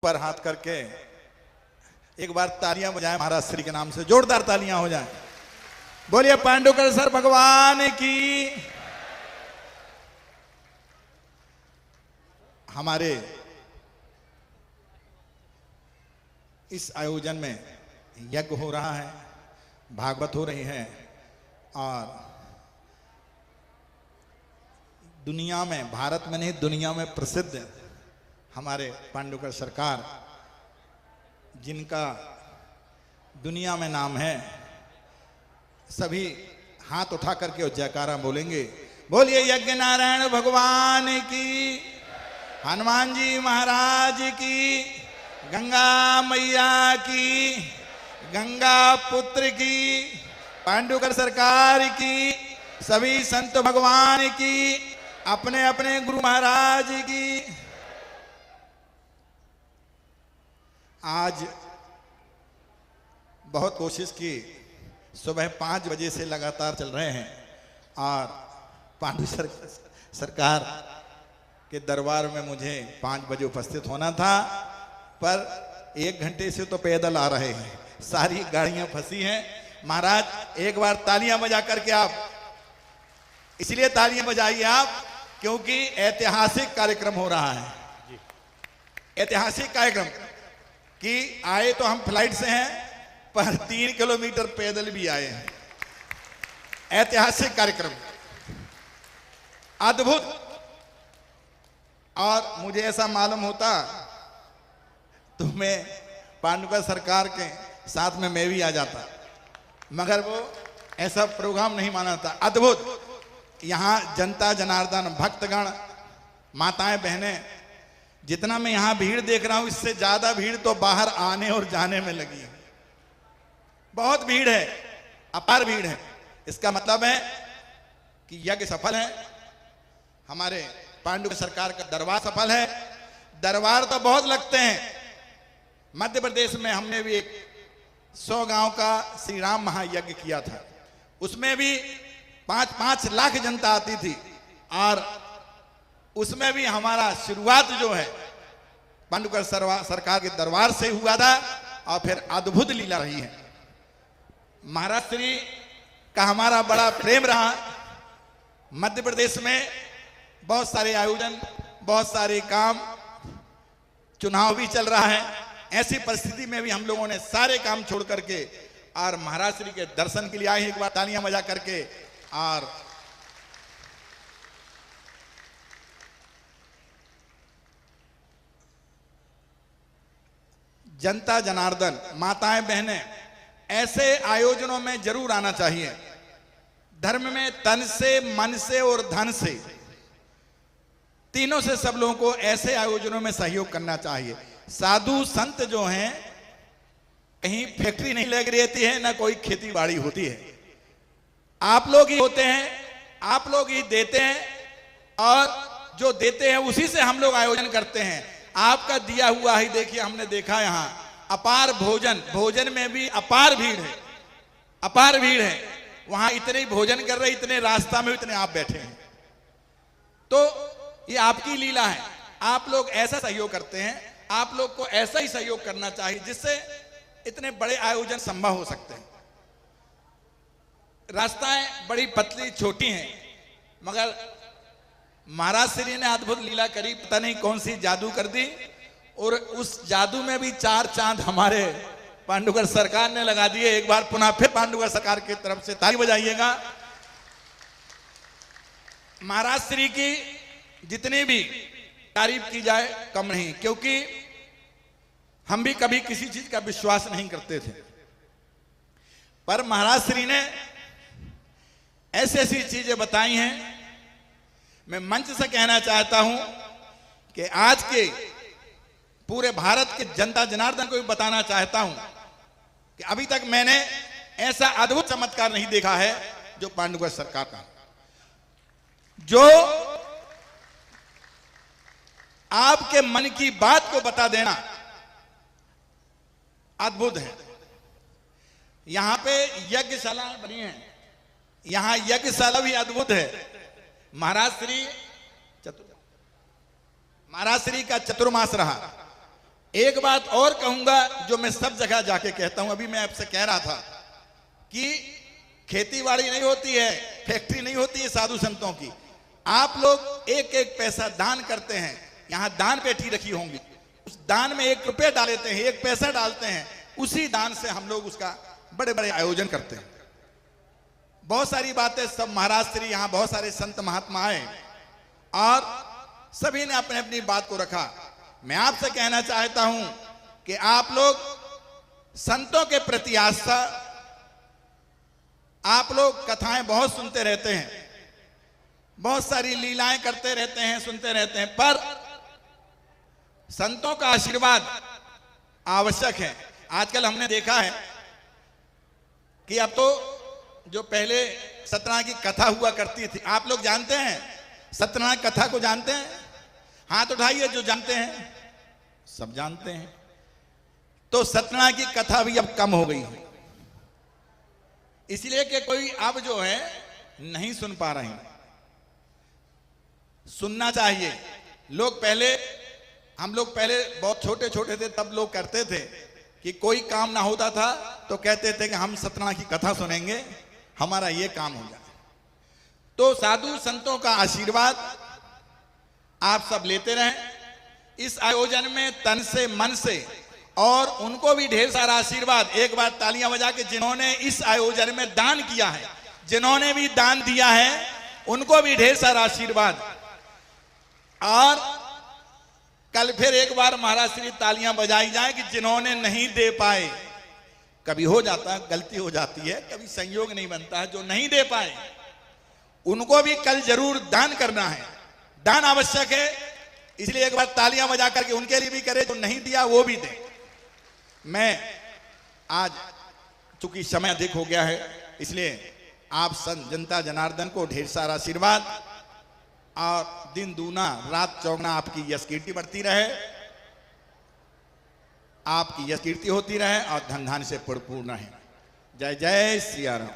पर हाथ करके एक बार तालियां बजाएं महाराज श्री के नाम से, जोरदार तालियां हो जाएं। बोलिए पांडुकर सर भगवान की। हमारे इस आयोजन में यज्ञ हो रहा है, भागवत हो रही है और दुनिया में, भारत में नहीं दुनिया में प्रसिद्ध हमारे पांडुकर सरकार, जिनका दुनिया में नाम है, सभी हाथ उठा करके और जयकारा बोलेंगे। बोलिए यज्ञ नारायण भगवान की, हनुमान जी महाराज की, गंगा मैया की, गंगा पुत्र की, पांडुकर सरकार की, सभी संत भगवान की, अपने अपने गुरु महाराज की। आज बहुत कोशिश की, सुबह 5 बजे से लगातार चल रहे हैं और पांडुकर सरकार के दरबार में मुझे 5 बजे उपस्थित होना था, पर 1 घंटे से तो पैदल आ रहे हैं, सारी गाड़ियां फंसी हैं। महाराज एक बार तालियां बजा करके आप, इसलिए तालियां बजाइए आप क्योंकि ऐतिहासिक कार्यक्रम हो रहा है। ऐतिहासिक कार्यक्रम कि आए तो हम फ्लाइट से हैं, पर 3 किलोमीटर पैदल भी आए हैं। ऐतिहासिक कार्यक्रम, अद्भुत। और मुझे ऐसा मालूम होता तो मैं पांडुकर सरकार के साथ में मैं भी आ जाता, मगर वो ऐसा प्रोग्राम नहीं माना था। अद्भुत। यहाँ जनता जनार्दन, भक्तगण, माताएं बहनें, जितना मैं यहां भीड़ देख रहा हूं इससे ज्यादा भीड़ तो बाहर आने और जाने में लगी है। बहुत भीड़ है, अपार भीड़ है। इसका मतलब है कि यज्ञ सफल है, हमारे पांडुकर सरकार का दरबार सफल है। दरबार तो बहुत लगते हैं। मध्य प्रदेश में हमने भी एक 100 गांव का श्री राम महायज्ञ किया था, उसमें भी 5-5 लाख जनता आती थी और उसमें भी हमारा शुरुआत जो है पांडुकर सरकार के दरबार से हुआ था और फिर अद्भुत लीला रही है। महाराज श्री का हमारा बड़ा प्रेम रहा। मध्य प्रदेश में बहुत सारे आयोजन, बहुत सारे काम, चुनाव भी चल रहा है। ऐसी परिस्थिति में भी हम लोगों ने सारे काम छोड़ करके और महाराज श्री के दर्शन के लिए आए हैं। एक बार तालियां बजा करके। और जनता जनार्दन, माताएं बहनें, ऐसे आयोजनों में जरूर आना चाहिए। धर्म में तन से, मन से और धन से, तीनों से सब लोगों को ऐसे आयोजनों में सहयोग करना चाहिए। साधु संत जो हैं, कहीं फैक्ट्री नहीं लग रहती है, ना कोई खेती बाड़ी होती है। आप लोग ही होते हैं, आप लोग ही देते हैं और जो देते हैं उसी से हम लोग आयोजन करते हैं। आपका दिया हुआ ही देखिए, हमने देखा यहां अपार भोजन, भोजन में भी अपार भीड़ है, अपार भीड़ है। वहां इतने भोजन कर रहे, इतने रास्ता में इतने आप बैठे हैं, तो ये आपकी लीला है। आप लोग ऐसा सहयोग करते हैं, आप लोग को ऐसा ही सहयोग करना चाहिए जिससे इतने बड़े आयोजन संभव हो सकते हैं। रास्ताएं बड़ी पतली छोटी हैं, मगर महाराज श्री ने अद्भुत लीला करी, पता नहीं कौन सी जादू कर दी, और उस जादू में भी 4 चांद हमारे पांडुकर सरकार ने लगा दिए। एक बार पुनः फिर पांडुकर सरकार की तरफ से ताली बजाइएगा। महाराज श्री की जितनी भी तारीफ की जाए कम नहीं, क्योंकि हम भी कभी किसी चीज का विश्वास नहीं करते थे, पर महाराज श्री ने ऐसी ऐसी चीजें बताई हैं। मैं मंच से कहना चाहता हूं कि आज के पूरे भारत के जनता जनार्दन को भी बताना चाहता हूं कि अभी तक मैंने ऐसा अद्भुत चमत्कार नहीं देखा है जो पांडुकर सरकार का, जो आपके मन की बात को बता देना अद्भुत है। यहां पे यज्ञशाला बनी है, यहां यज्ञशाला भी अद्भुत है। महाराज श्री का चतुर्मास रहा एक बात और कहूंगा जो मैं सब जगह जाके कहता हूं, अभी मैं आपसे कह रहा था कि खेतीबाड़ी नहीं होती है, फैक्ट्री नहीं होती है साधु संतों की। आप लोग एक एक पैसा दान करते हैं, यहां दान पेटी रखी होंगी, उस दान में 1 रुपया डालते हैं, 1 पैसा डालते हैं, उसी दान से हम लोग उसका बड़े बड़े आयोजन करते हैं। बहुत सारी बातें सब महाराज श्री, यहां बहुत सारे संत महात्मा आए और सभी ने अपने अपनी बात को रखा। मैं आपसे कहना चाहता हूं कि आप लोग संतों के प्रति आस्था, आप लोग कथाएं बहुत सुनते रहते हैं, बहुत सारी लीलाएं करते रहते हैं, सुनते रहते हैं, पर संतों का आशीर्वाद आवश्यक है। आजकल हमने देखा है कि अब तो जो पहले सत्यनारायण की कथा हुआ करती थी, आप लोग जानते हैं सत्यनारायण कथा को जानते हैं? हाथ उठाइए जो जानते हैं। सब जानते हैं। तो सत्यनारायण की कथा भी अब कम हो गई है, इसलिए कि कोई अब जो है नहीं सुन पा रहे हैं। सुनना चाहिए। हम लोग पहले बहुत छोटे छोटे थे, तब लोग करते थे कि कोई काम ना होता था तो कहते थे कि हम सत्यनारायण की कथा सुनेंगे, हमारा ये काम हो जाए। तो साधु संतों का आशीर्वाद आप सब लेते रहें इस आयोजन में, तन से मन से, और उनको भी ढेर सारा आशीर्वाद। एक बार तालियां बजा के जिन्होंने इस आयोजन में दान किया है, जिन्होंने भी दान दिया है, उनको भी ढेर सारा आशीर्वाद। और कल फिर एक बार महाराज श्री तालियां बजाई जाए कि जिन्होंने नहीं दे पाए, कभी हो जाता है, गलती हो जाती है, कभी संयोग नहीं बनता है, जो नहीं दे पाए उनको भी कल जरूर दान करना है। दान आवश्यक है, इसलिए एक बार तालियां बजा करके उनके लिए भी करे, जो नहीं दिया वो भी दे। मैं आज चूंकि समय अधिक हो गया है, इसलिए आप जनता जनार्दन को ढेर सारा आशीर्वाद, और दिन दूना रात चौगुना आपकी यश कीर्ति बढ़ती रहे, आपकी यश कीर्ति होती रहे और धन धान्य से परिपूर्ण रहे। जय जय सिया राम।